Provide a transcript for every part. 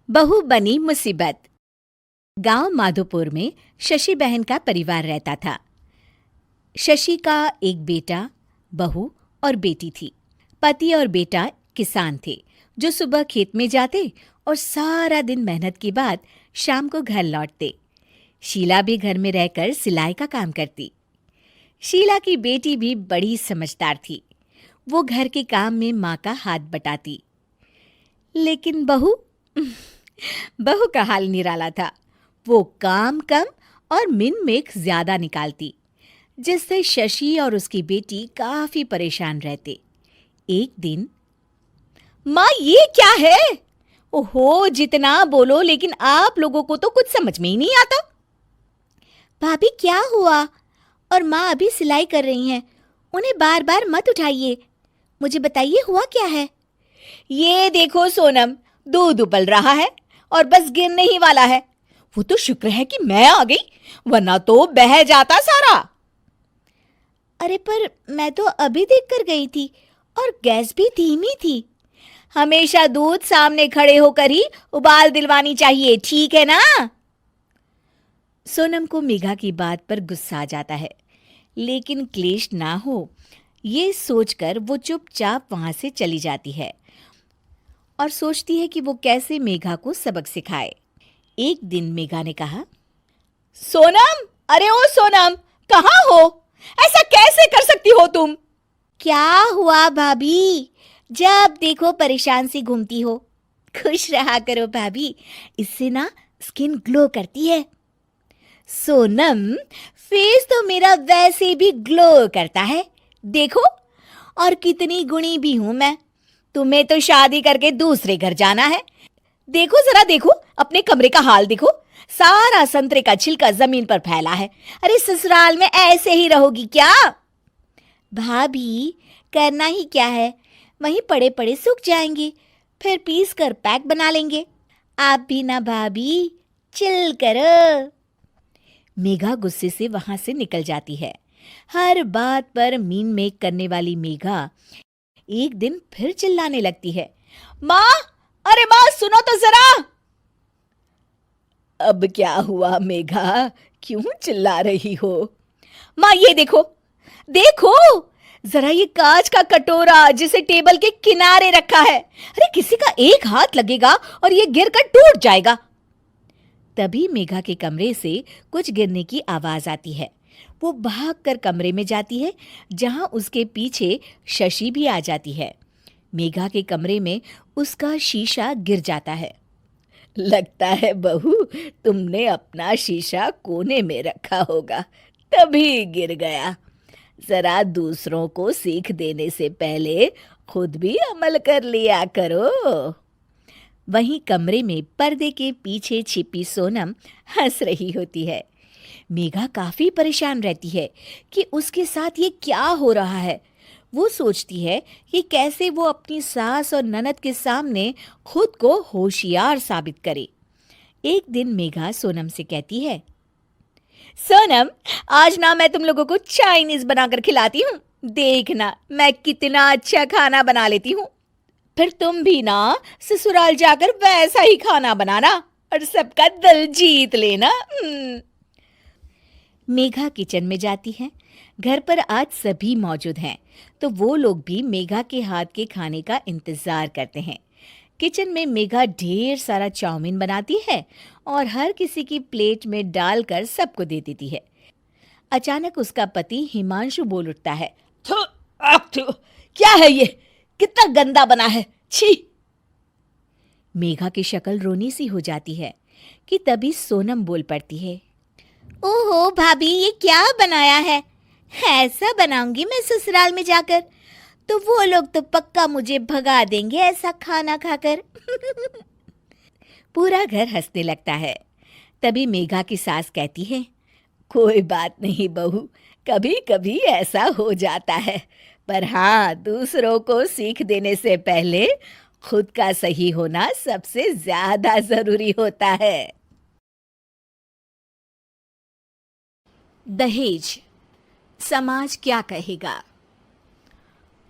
बहू बनी मुसीबत। गांव माधोपुर में शशि बहन का परिवार रहता था। शशि का एक बेटा, बहू और बेटी थी। पति और बेटा किसान थे जो सुबह खेत में जाते और सारा दिन मेहनत के बाद शाम को घर लौटते। शीला भी घर में रहकर सिलाई का काम करती। शीला की बेटी भी बड़ी समझदार थी। वो घर के काम में माँ का हाथ बटाती। लेकिन बहू का हाल निराला था। वो काम कम और मिन-मेख ज्यादा निकालती, जिससे शशि और उसकी बेटी काफी परेशान रहते। एक दिन, माँ ये क्या है? ओहो, जितना बोलो लेकिन आप लोगों को तो कुछ समझ में ही नहीं आता। भाभी क्या हुआ? और माँ अभी सिलाई कर रही हैं, उन्हें बार बार मत उठाइए। मुझे बताइए हुआ क्या है? ये देखो सोनम, दूध उबल रहा है और बस गिरने ही वाला है। वो तो शुक्र है कि मैं आ गई, वरना तो बह जाता सारा। अरे पर मैं तो अभी देखकर गई थी और गैस भी धीमी थी। हमेशा दूध सामने खड़े होकर ही उबाल दिलवानी चाहिए, ठीक है ना? सोनम को मेघा की बात पर गुस्सा आ जाता है, लेकिन क्लेश ना हो ये सोचकर वो चुपचाप वहां से चली जाती है और सोचती है कि वो कैसे मेघा को सबक सिखाए। एक दिन मेघा ने कहा, सोनम, अरे ओ सोनम, कहाँ हो? ऐसा कैसे कर सकती हो तुम? क्या हुआ भाभी? जब देखो परेशान सी घूमती हो। खुश रहा करो भाभी, इससे ना स्किन ग्लो करती है। सोनम, फेस तो मेरा वैसे भी ग्लो करता है, देखो। और कितनी गुणी भी हूं मैं। तुम्हें तो शादी करके दूसरे घर जाना है। देखो जरा, देखो अपने कमरे का हाल देखो, सारा संतरे का छिलका जमीन पर फैला है। अरे ससुराल में ऐसे ही रहोगी क्या? भाभी करना ही क्या है, वहीं पड़े पड़े सूख जाएंगे, फिर पीस कर पैक बना लेंगे। आप भी ना भाभी, चिल करो। मेघा गुस्से से वहां से निकल जाती है। हर बात पर मीन मेक करने वाली मेघा एक दिन फिर चिल्लाने लगती है, माँ, अरे माँ सुनो तो जरा। अब क्या हुआ मेघा, क्यों चिल्ला रही हो? माँ ये देखो, देखो जरा, ये कांच का कटोरा जिसे टेबल के किनारे रखा है। अरे किसी का एक हाथ लगेगा और ये गिरकर टूट जाएगा। तभी मेघा के कमरे से कुछ गिरने की आवाज आती है। वो भागकर कमरे में जाती है, जहां उसके पीछे शशि भी आ जाती है। मेघा के कमरे में उसका शीशा गिर जाता है। लगता है बहू, तुमने अपना शीशा कोने में रखा होगा, तभी गिर गया। जरा दूसरों को सीख देने से पहले खुद भी अमल कर लिया करो। वहीं कमरे में पर्दे के पीछे छिपी सोनम हंस रही होती है। मेघा काफी परेशान रहती है कि उसके साथ ये क्या हो रहा है। वो सोचती है कि कैसे वो अपनी सास और ननद के सामने खुद को होशियार साबित करे। एक दिन मेघा सोनम से कहती है, सोनम, आज ना मैं तुम लोगों को चाइनीज बनाकर खिलाती हूँ। देखना मैं कितना अच्छा खाना बना लेती हूँ। फिर तुम भी ना ससुराल जाकर वैसा ही खाना बनाना और सबका दिल जीत लेना। मेघा किचन में जाती है। घर पर आज सभी मौजूद हैं, तो वो लोग भी मेघा के हाथ के खाने का इंतजार करते हैं। किचन में मेघा ढेर सारा चाउमीन बनाती है और हर किसी की प्लेट में डालकर सबको दे देती है। अचानक उसका पति हिमांशु बोल उठता है, थू, थू, क्या है ये? कितना गंदा बना है, छी! मेघा की शक्ल रोनी सी हो जाती है कि तभी सोनम बोल पड़ती है, ओहो भाभी, ये क्या बनाया है? ऐसा बनाऊंगी मैं ससुराल में जाकर, तो वो लोग तो पक्का मुझे भगा देंगे ऐसा खाना खाकर। पूरा घर हंसने लगता है। तभी मेघा की सास कहती है, कोई बात नहीं बहू, कभी कभी ऐसा हो जाता है, पर हाँ, दूसरों को सीख देने से पहले खुद का सही होना सबसे ज्यादा जरूरी होता है। दहेज, समाज क्या कहेगा?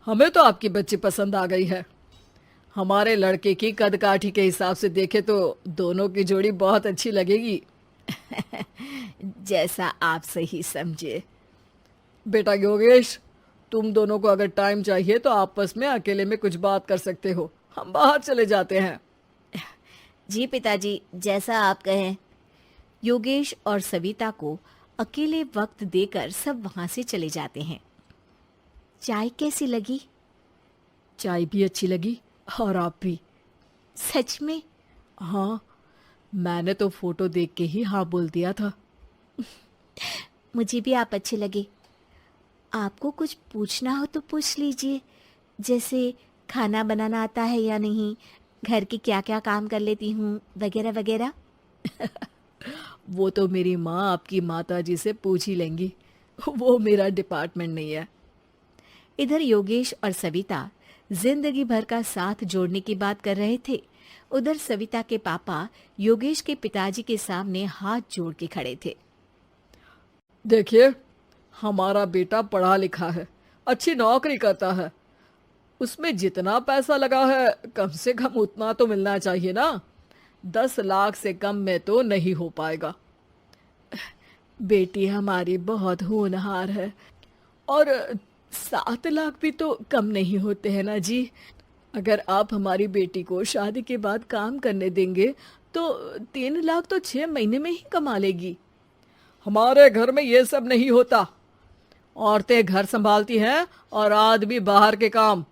हमें तो आपकी बच्ची पसंद आ गई है। हमारे लड़के की कद काठी के हिसाब से देखे तो दोनों की जोड़ी बहुत अच्छी लगेगी। जैसा आप सही समझे। बेटा योगेश, तुम दोनों को अगर टाइम चाहिए तो आपस में अकेले में कुछ बात कर सकते हो, हम बाहर चले जाते हैं। जी पिताजी, जैसा आप कहें। योगेश और सविता को अकेले वक्त देकर सब वहां से चले जाते हैं। चाय कैसी लगी? चाय भी अच्छी लगी और आप भी। सच में? हाँ, मैंने तो फोटो देख के ही हाँ बोल दिया था। मुझे भी आप अच्छे लगे। आपको कुछ पूछना हो तो पूछ लीजिए, जैसे खाना बनाना आता है या नहीं, घर के क्या क्या काम कर लेती हूँ, वगैरह वगैरह। वो तो मेरी माँ आपकी माता जी से पूछ ही लेंगी, वो मेरा डिपार्टमेंट नहीं है। इधर योगेश और सविता जिंदगी भर का साथ जोड़ने की बात कर रहे थे। उधर सविता के पापा योगेश के पिताजी के सामने हाथ जोड़ के खड़े थे। देखिए, हमारा बेटा पढ़ा लिखा है, अच्छी नौकरी करता है, उसमें जितना पैसा लगा है कम से कम उतना तो मिलना चाहिए ना। 10 लाख से कम में तो नहीं हो पाएगा। बेटी हमारी बहुत होनहार है और 7 लाख भी तो कम नहीं होते हैं ना जी। अगर आप हमारी बेटी को शादी के बाद काम करने देंगे तो 3 लाख तो 6 महीने में ही कमा लेगी। हमारे घर में ये सब नहीं होता, औरतें घर संभालती हैं और आदमी बाहर के काम।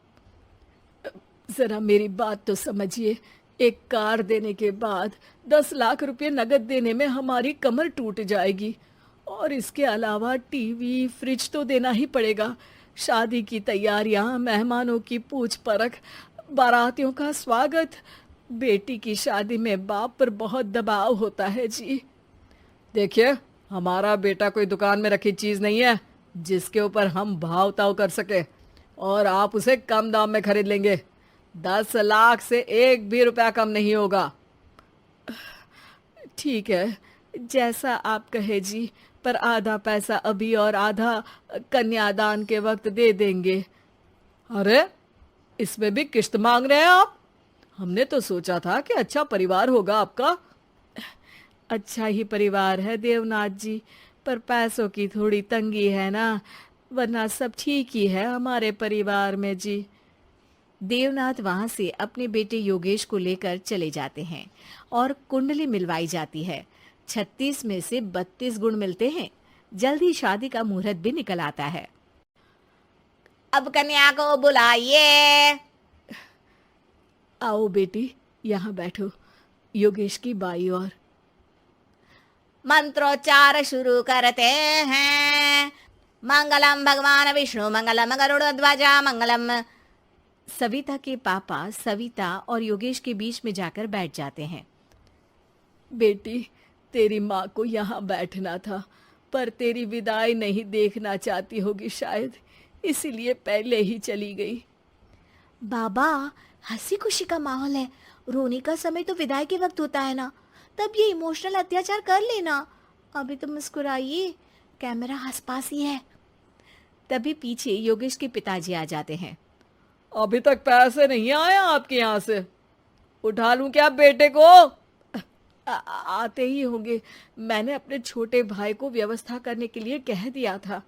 जरा मेरी बात तो समझिए, एक कार देने के बाद 10 लाख रुपए नगद देने में हमारी कमर टूट जाएगी और इसके अलावा टीवी फ्रिज तो देना ही पड़ेगा। शादी की तैयारियां, मेहमानों की पूछ परख, बारातियों का स्वागत। बेटी की शादी में बाप पर बहुत दबाव होता है जी। देखिए, हमारा बेटा कोई दुकान में रखी चीज नहीं है जिसके ऊपर हम भाव ताव कर सके और आप उसे कम दाम में खरीद लेंगे। 10 लाख से एक भी रुपया कम नहीं होगा। ठीक है, जैसा आप कहे जी, पर आधा पैसा अभी और आधा कन्यादान के वक्त दे देंगे। अरे, इसमें भी किश्त मांग रहे हैं आप? हमने तो सोचा था कि अच्छा परिवार होगा आपका। अच्छा ही परिवार है देवनाथ जी, पर पैसों की थोड़ी तंगी है ना, वरना सब ठीक ही है हमारे परिवार में जी। देवनाथ वहां से अपने बेटे योगेश को लेकर चले जाते हैं और कुंडली मिलवाई जाती है। 36 में से 32 गुण मिलते हैं। जल्दी शादी का मुहूर्त भी निकल आता है। अब कन्या को बुलाइए। आओ बेटी, यहाँ बैठो, योगेश की बाई और। मंत्रोच्चार शुरू करते हैं। मंगलम भगवान विष्णु मंगलम गरुड़ध्वजा मंगलम। सविता के पापा सविता और योगेश के बीच में जाकर बैठ जाते हैं। बेटी, तेरी माँ को यहाँ बैठना था, पर तेरी विदाई नहीं देखना चाहती होगी शायद, इसीलिए पहले ही चली गई। बाबा, हंसी खुशी का माहौल है, रोने का समय तो विदाई के वक्त होता है ना, तब ये इमोशनल अत्याचार कर लेना। अभी तो मुस्कुराइए, कैमरा आसपास ही है। तभी पीछे योगेश के पिताजी आ जाते हैं। अभी तक पैसे नहीं आए आपके यहाँ से? उठा लूं क्या बेटे को? आते ही होंगे, मैंने अपने छोटे भाई को व्यवस्था करने के लिए कह दिया था।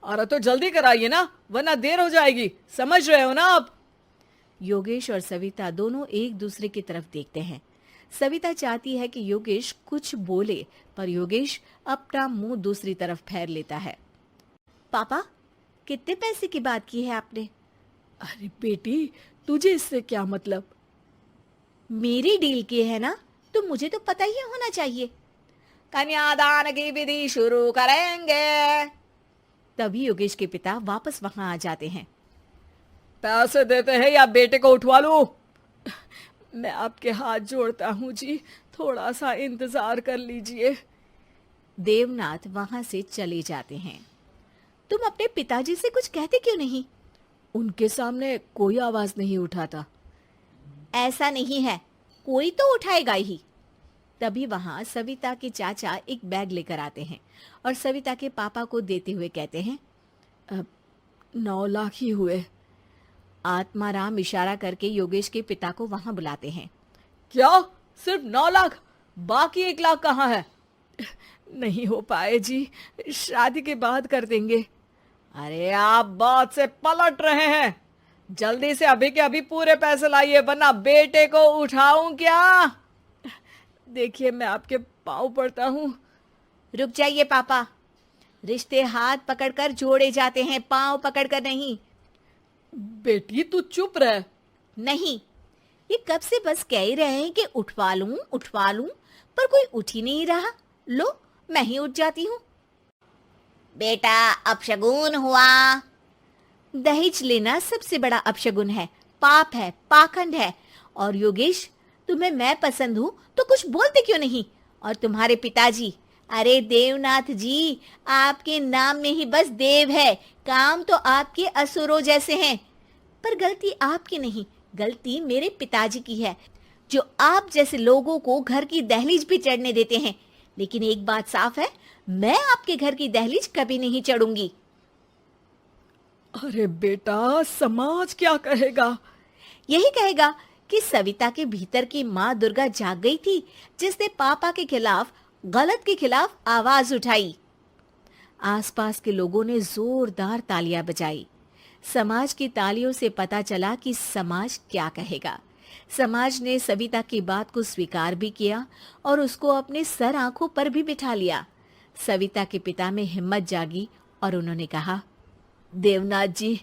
अरे तो जल्दी कराइए ना, वरना देर हो जाएगी, समझ रहे हो ना आप? योगेश और सविता दोनों एक दूसरे की तरफ देखते हैं। सविता चाहती है कि योगेश कुछ बोले, पर योगेश अपना मुंह दूसरी तरफ फेर लेता है। पापा, कितने पैसे की बात की है आपने? अरे बेटी, तुझे इससे क्या मतलब? मेरी डील की है ना, तो मुझे तो पता ही होना चाहिए। कन्यादान की विधि शुरू करेंगे। तभी योगेश के पिता वापस वहां आ जाते हैं। पैसे देते हैं या बेटे को उठवा लूं? मैं आपके हाथ जोड़ता हूँ जी, थोड़ा सा इंतजार कर लीजिए। देवनाथ वहां से चले जाते हैं। तुम अपने पिताजी से कुछ कहते क्यों नहीं? उनके सामने कोई आवाज नहीं उठाता। ऐसा नहीं है, कोई तो उठाएगा ही। तभी वहां सविता के चाचा एक बैग लेकर आते हैं और सविता के पापा को देते हुए कहते हैं, 9 लाख ही हुए। आत्माराम इशारा करके योगेश के पिता को वहां बुलाते हैं। क्या? सिर्फ 9 लाख? बाकी 1 लाख कहाँ है? नहीं हो पाए जी, शादी के बाद कर देंगे। अरे आप बात से पलट रहे हैं। जल्दी से अभी के अभी पूरे पैसे लाइए, वरना बेटे को उठाऊं क्या? देखिए मैं आपके पाँव पड़ता हूँ। रुक जाइए पापा, रिश्ते हाथ पकड़कर जोड़े जाते हैं, पांव पकड़कर नहीं। बेटी तू चुप रह। नहीं, ये कब से बस कह ही रहे हैं कि उठवा लूं, पर कोई उठ ही नहीं रहा। लो मैं ही उठ जाती हूँ। बेटा अपशगुन हुआ। दहेज लेना सबसे बड़ा अपशगुन है, पाप है, पाखंड है। और योगेश, तुम्हें मैं पसंद हूँ तो कुछ बोलते क्यों नहीं? और तुम्हारे पिताजी, अरे देवनाथ जी, आपके नाम में ही बस देव है, काम तो आपके असुरों जैसे हैं। पर गलती आपकी नहीं, गलती मेरे पिताजी की है, जो आप जैसे लोगों को घर की दहलीज भी चढ़ने देते हैं। लेकिन एक बात साफ है, मैं आपके घर की दहलीज कभी नहीं चढ़ूंगी। अरे बेटा, समाज क्या कहेगा? यही कहेगा कि सविता के भीतर की माँ दुर्गा जाग गई थी, जिसने पापा के खिलाफ, गलत के खिलाफ आवाज उठाई। आसपास के लोगों ने जोरदार तालियां बजाई। समाज की तालियों से पता चला कि समाज क्या कहेगा। समाज ने सविता की बात को स्वीकार भी किया और उसको अपने सर आंखों पर भी बिठा लिया। सविता के पिता में हिम्मत जागी और उन्होंने कहा, देवनाथ जी,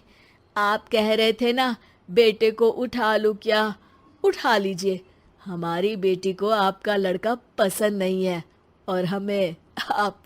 आप कह रहे थे ना बेटे को उठा लूं क्या? उठा लीजिए। हमारी बेटी को आपका लड़का पसंद नहीं है और हमें आप